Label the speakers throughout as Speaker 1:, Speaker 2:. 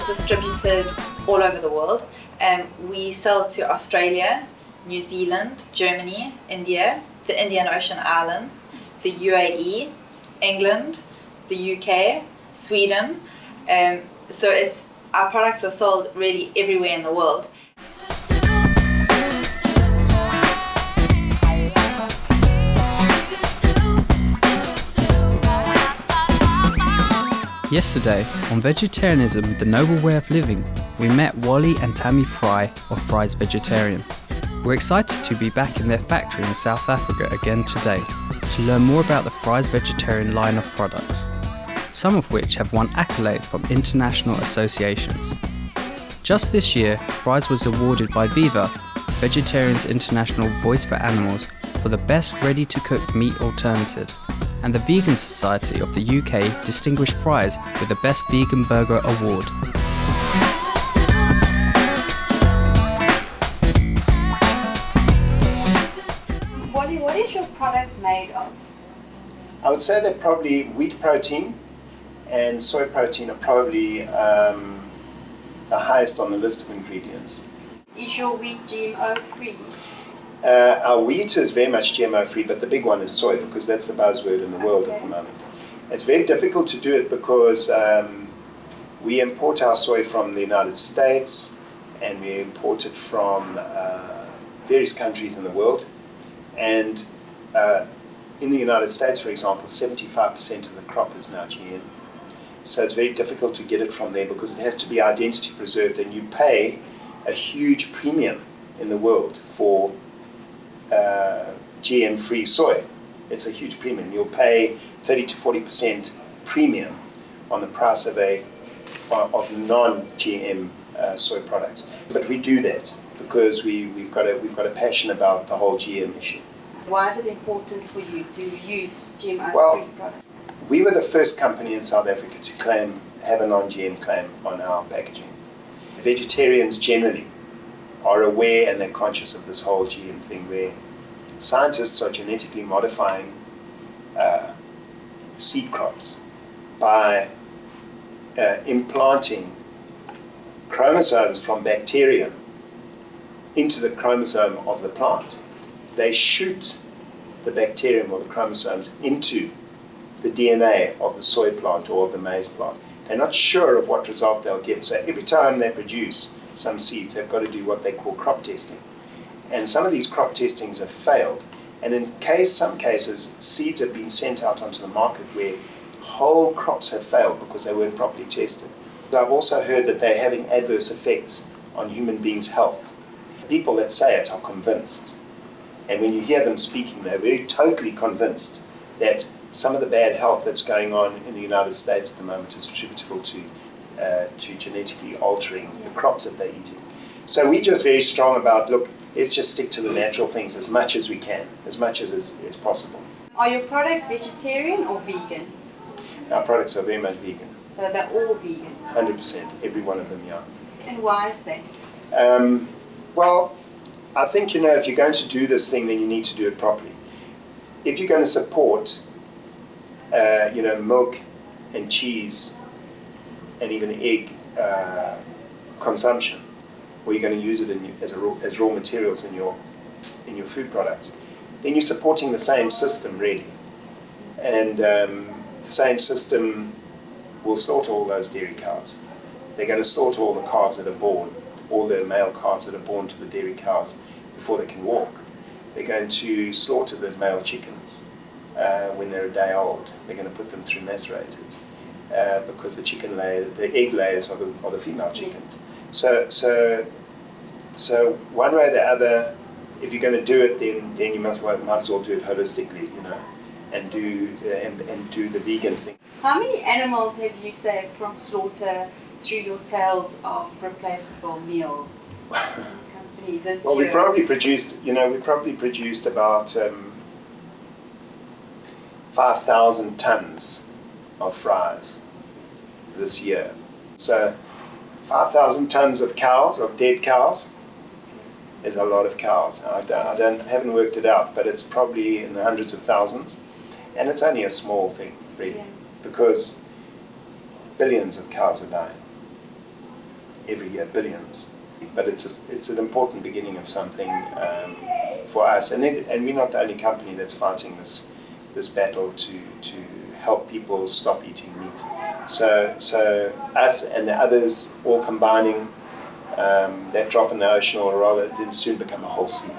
Speaker 1: distributed all over the world. We sell to Australia, New Zealand, Germany, India, the Indian Ocean Islands, the UAE, England, the UK, Sweden. So our products are sold really everywhere in the world.
Speaker 2: Yesterday, on Vegetarianism, the Noble Way of Living, we met Wally and Tammy Fry of Fry's Vegetarian. We're excited to be back in their factory in South Africa again today to learn more about the Fry's Vegetarian line of products, some of which have won accolades from international associations. Just this year, Fry's was awarded by Viva, Vegetarians International Voice for Animals, for the best ready-to-cook meat alternatives, and the Vegan Society of the UK distinguished Fry's with the Best Vegan Burger Award.
Speaker 1: Wally, what is your products made of?
Speaker 3: I would say that probably wheat protein and soy protein are probably the highest on the list of ingredients.
Speaker 1: Is your wheat GMO free?
Speaker 3: Our wheat is very much GMO free, but the big one is soy because that's the buzzword in the world at the moment. It's very difficult to do it because we import our soy from the United States and we import it from various countries in the world. And in the United States, for example, 75% of the crop is now GM. So it's very difficult to get it from there because it has to be identity preserved, and you pay a huge premium in the world for GM-free soy. It's a huge premium. You'll pay 30 to 40% premium on the price of non-GM soy products. But we do that because we've got a passion about the whole GM issue.
Speaker 1: Why is it important for you to use GMO-free products?
Speaker 3: We were the first company in South Africa to have a non-GM claim on our packaging. Vegetarians generally are aware and they're conscious of this whole GM thing where scientists are genetically modifying seed crops by implanting chromosomes from bacteria into the chromosome of the plant. They shoot the bacterium or the chromosomes into the DNA of the soy plant or of the maize plant. They're not sure of what result they'll get, so every time they produce some seeds, they've got to do what they call crop testing. And some of these crop testings have failed. And in some cases, seeds have been sent out onto the market where whole crops have failed because they weren't properly tested. I've also heard that they're having adverse effects on human beings' health. People that say it are convinced. And when you hear them speaking, they're very totally convinced that some of the bad health that's going on in the United States at the moment is attributable to genetically altering the crops that they're eating. So we're just very strong about, look, let's just stick to the natural things as much as we can, as much as is possible.
Speaker 1: Are your products vegetarian or vegan?
Speaker 3: Our products are very much vegan.
Speaker 1: So they're all vegan?
Speaker 3: 100%, every one of them, yeah.
Speaker 1: And why is that?
Speaker 3: Well, I think, if you're going to do this thing, then you need to do it properly. If you're going to support, milk and cheese and even egg consumption, or you're going to use it as raw materials in your food products, then you're supporting the same system, really. And the same system will slaughter all those dairy cows. They're going to slaughter all the calves that are born, all the male calves that are born to the dairy cows before they can walk. They're going to slaughter the male chickens when they're a day old. They're going to put them through macerators because the egg layers are the female chickens. So one way or the other, if you're going to do it, then you might as well do it holistically, and do the vegan thing.
Speaker 1: How many animals have you saved from slaughter through your sales of replaceable meals in the company this year?
Speaker 3: Well, we probably produced about 5,000 tons of fries this year. So 5,000 tons of dead cows, is a lot of cows. I haven't worked it out, but it's probably in the hundreds of thousands, and it's only a small thing, really, because billions of cows are dying. every year, billions. But it's an important beginning of something for us. And we're not the only company that's fighting this battle to help people stop eating meat. So us and the others all combining, that drop in the ocean, or rather it did soon become a whole sea.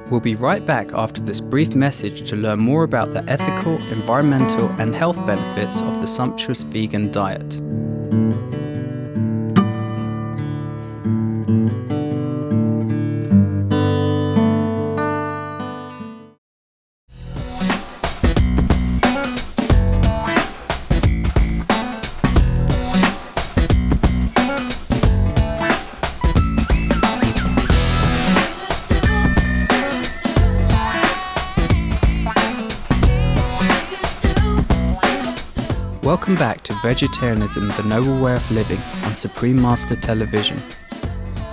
Speaker 2: We'll be right back after this brief message to learn more about the ethical, environmental and health benefits of the sumptuous vegan diet. Welcome back to Vegetarianism, the Noble Way of Living on Supreme Master Television.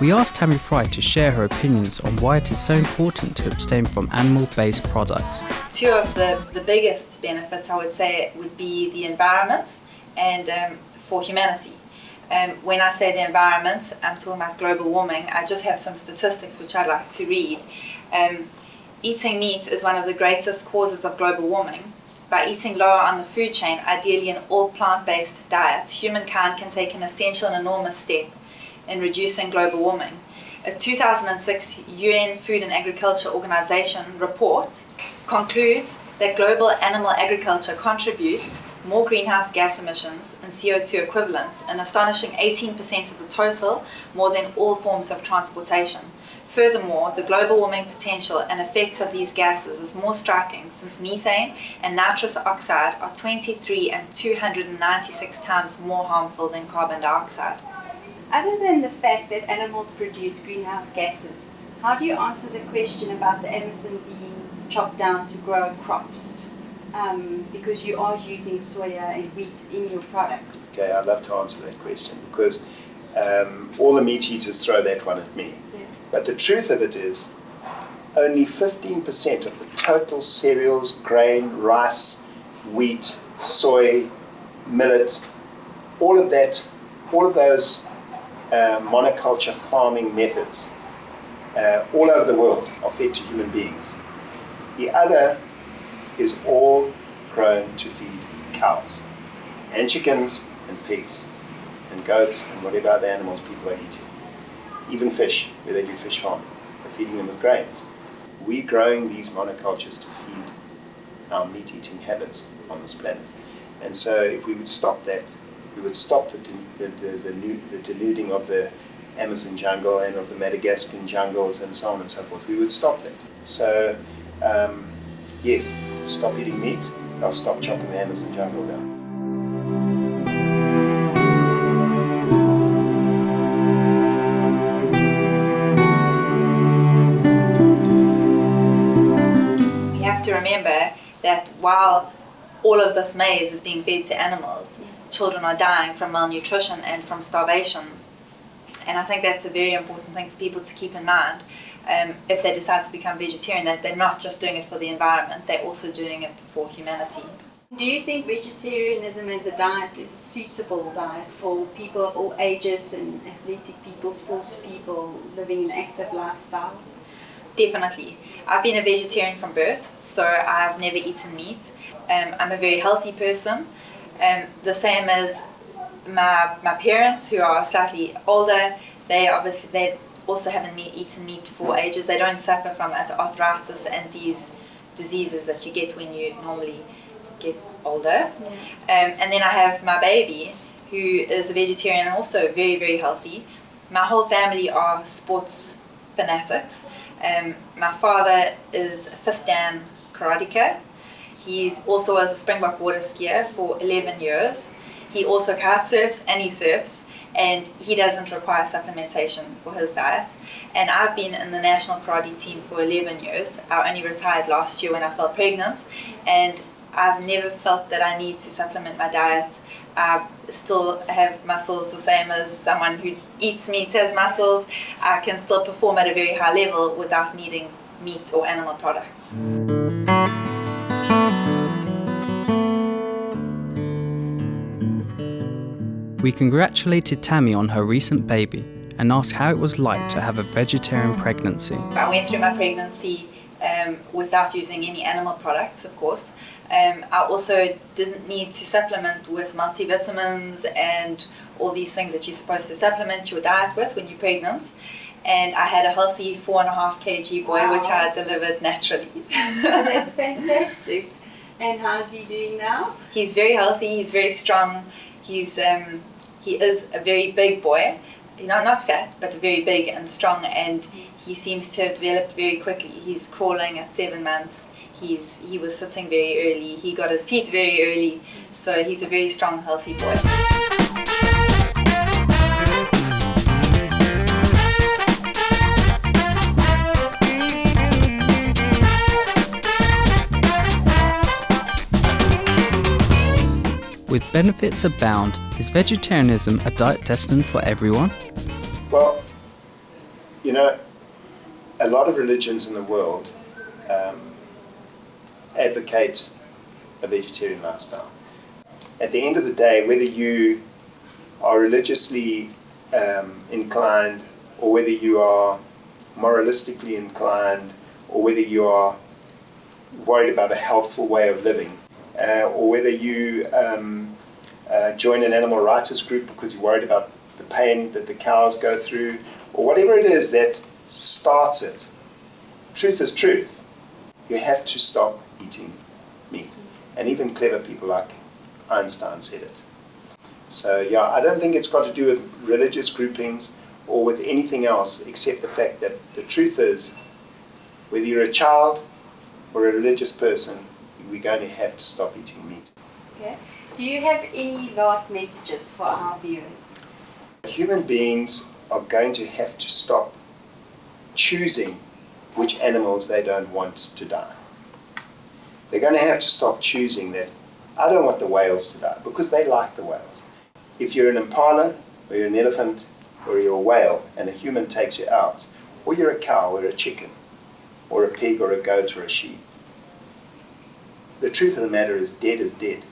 Speaker 2: We asked Tammy Fry to share her opinions on why it is so important to abstain from animal-based products.
Speaker 1: Two of the biggest benefits, I would say, would be the environment and for humanity. When I say the environment, I'm talking about global warming. I just have some statistics which I'd like to read. Eating meat is one of the greatest causes of global warming. By eating lower on the food chain, ideally in all plant-based diets, humankind can take an essential and enormous step in reducing global warming. A 2006 UN Food and Agriculture Organization report concludes that global animal agriculture contributes more greenhouse gas emissions and CO2 equivalents, an astonishing 18% of the total, more than all forms of transportation. Furthermore, the global warming potential and effects of these gases is more striking since methane and nitrous oxide are 23 and 296 times more harmful than carbon dioxide.
Speaker 4: Other than the fact that animals produce greenhouse gases, how do you answer the question about the Amazon being chopped down to grow crops? Because you are using soya and wheat in your product.
Speaker 3: Okay, I'd love to answer that question because all the meat eaters throw that one at me. But the truth of it is, only 15% of the total cereals, grain, rice, wheat, soy, millet, all of those monoculture farming methods all over the world are fed to human beings. The other is all grown to feed cows and chickens and pigs and goats and whatever other animals people are eating. Even fish, where they do fish farming, they're feeding them with grains. We're growing these monocultures to feed our meat-eating habits on this planet. And so if we would stop that, we would stop the denuding of the Amazon jungle and of the Madagascan jungles and so on and so forth. We would stop that. So, yes, stop eating meat, I'll stop chopping the Amazon jungle down.
Speaker 1: To remember that while all of this maize is being fed to animals, children are dying from malnutrition and from starvation. And I think that's a very important thing for people to keep in mind if they decide to become vegetarian, that they're not just doing it for the environment, they're also doing it for humanity.
Speaker 4: Do you think vegetarianism as a diet is a suitable diet for people of all ages and athletic people, sports people living an active lifestyle?
Speaker 1: Definitely. I've been a vegetarian from birth. So I've never eaten meat. I'm a very healthy person. The same as my parents, who are slightly older. They also haven't eaten meat for ages. They don't suffer from arthritis and these diseases that you get when you normally get older. And then I have my baby, who is a vegetarian and also very, very healthy. My whole family are sports fanatics. My father is a 5th Dan karateka. He also was a springbok water skier for 11 years. He also kite surfs and he surfs, and he doesn't require supplementation for his diet. And I've been in the national karate team for 11 years. I only retired last year when I fell pregnant, and I've never felt that I need to supplement my diet. I still have muscles the same as someone who eats meat has muscles. I can still perform at a very high level without needing meat or animal products.
Speaker 2: We congratulated Tammy on her recent baby and asked how it was like to have a vegetarian pregnancy.
Speaker 1: I went through my pregnancy without using any animal products, of course. I also didn't need to supplement with multivitamins and all these things that you're supposed to supplement your diet with when you're pregnant. And I had a healthy 4.5 kg boy,
Speaker 4: Wow.
Speaker 1: which I delivered naturally.
Speaker 4: That's fantastic. And how's he doing now?
Speaker 1: He's very healthy, he's very strong. He is a very big boy. Not fat, but very big and strong, and he seems to have developed very quickly. He's crawling at 7 months. He was sitting very early. He got his teeth very early. So he's a very strong, healthy boy.
Speaker 2: With benefits abound, is vegetarianism a diet destined for everyone?
Speaker 3: Well, you know, a lot of religions in the world advocate a vegetarian lifestyle. At the end of the day, whether you are religiously inclined, or whether you are moralistically inclined, or whether you are worried about a healthful way of living, or whether you join an animal rights group because you're worried about the pain that the cows go through, or whatever it is that starts it. Truth is truth. You have to stop eating meat. And even clever people like Einstein said it. So yeah, I don't think it's got to do with religious groupings or with anything else except the fact that the truth is, whether you're a child or a religious person, we're going to have to stop eating meat.
Speaker 4: Okay. Do you have any last messages for our viewers?
Speaker 3: Human beings are going to have to stop choosing which animals they don't want to die. They're going to have to stop choosing that, I don't want the whales to die, because they like the whales. If you're an impala, or you're an elephant, or you're a whale, and a human takes you out, or you're a cow, or a chicken, or a pig, or a goat, or a sheep, the truth of the matter is dead is dead.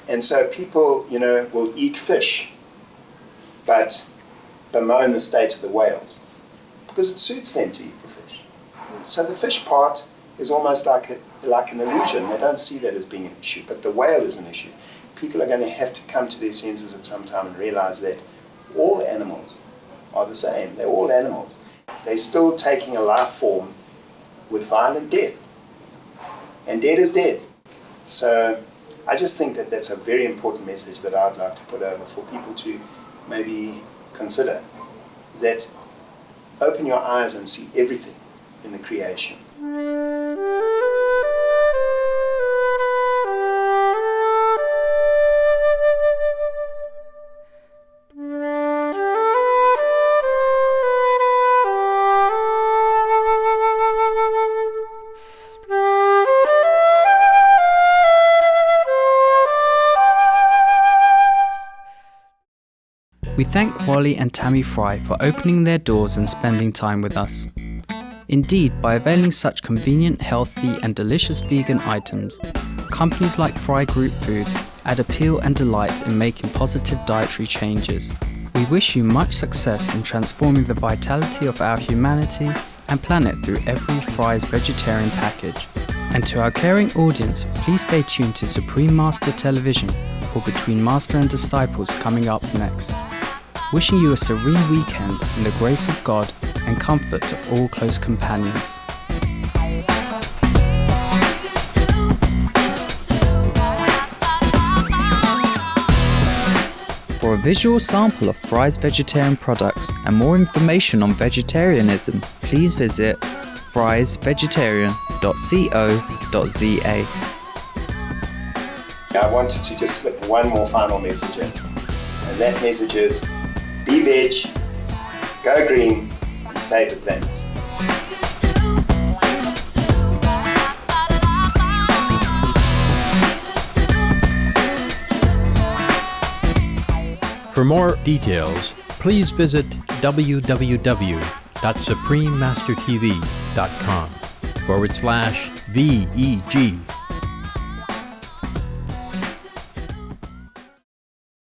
Speaker 3: And so people, you know, will eat fish, but bemoan the state of the whales, because it suits them to eat the fish. So the fish part is almost like an illusion. They don't see that as being an issue, but the whale is an issue. People are going to have to come to their senses at some time and realize that all animals are the same. They're all animals. They're still taking a life form with violent death. And dead is dead. So I just think that that's a very important message that I'd like to put over for people to maybe consider. That open your eyes and see everything in the creation.
Speaker 2: We thank Wally and Tammy Fry for opening their doors and spending time with us. Indeed, by availing such convenient, healthy and delicious vegan items, companies like Fry Group Foods add appeal and delight in making positive dietary changes. We wish you much success in transforming the vitality of our humanity and planet through every Fry's vegetarian package. And to our caring audience, please stay tuned to Supreme Master Television for Between Master and Disciples coming up next. Wishing you a serene weekend in the grace of God and comfort of all close companions. For a visual sample of Fry's vegetarian products and more information on vegetarianism, please visit frysvegetarian.co.za.
Speaker 3: I wanted to just slip one more final message in, and that message is, be veg, go green, and save the planet.
Speaker 5: For more details, please visit www.suprememastertv.com/VEG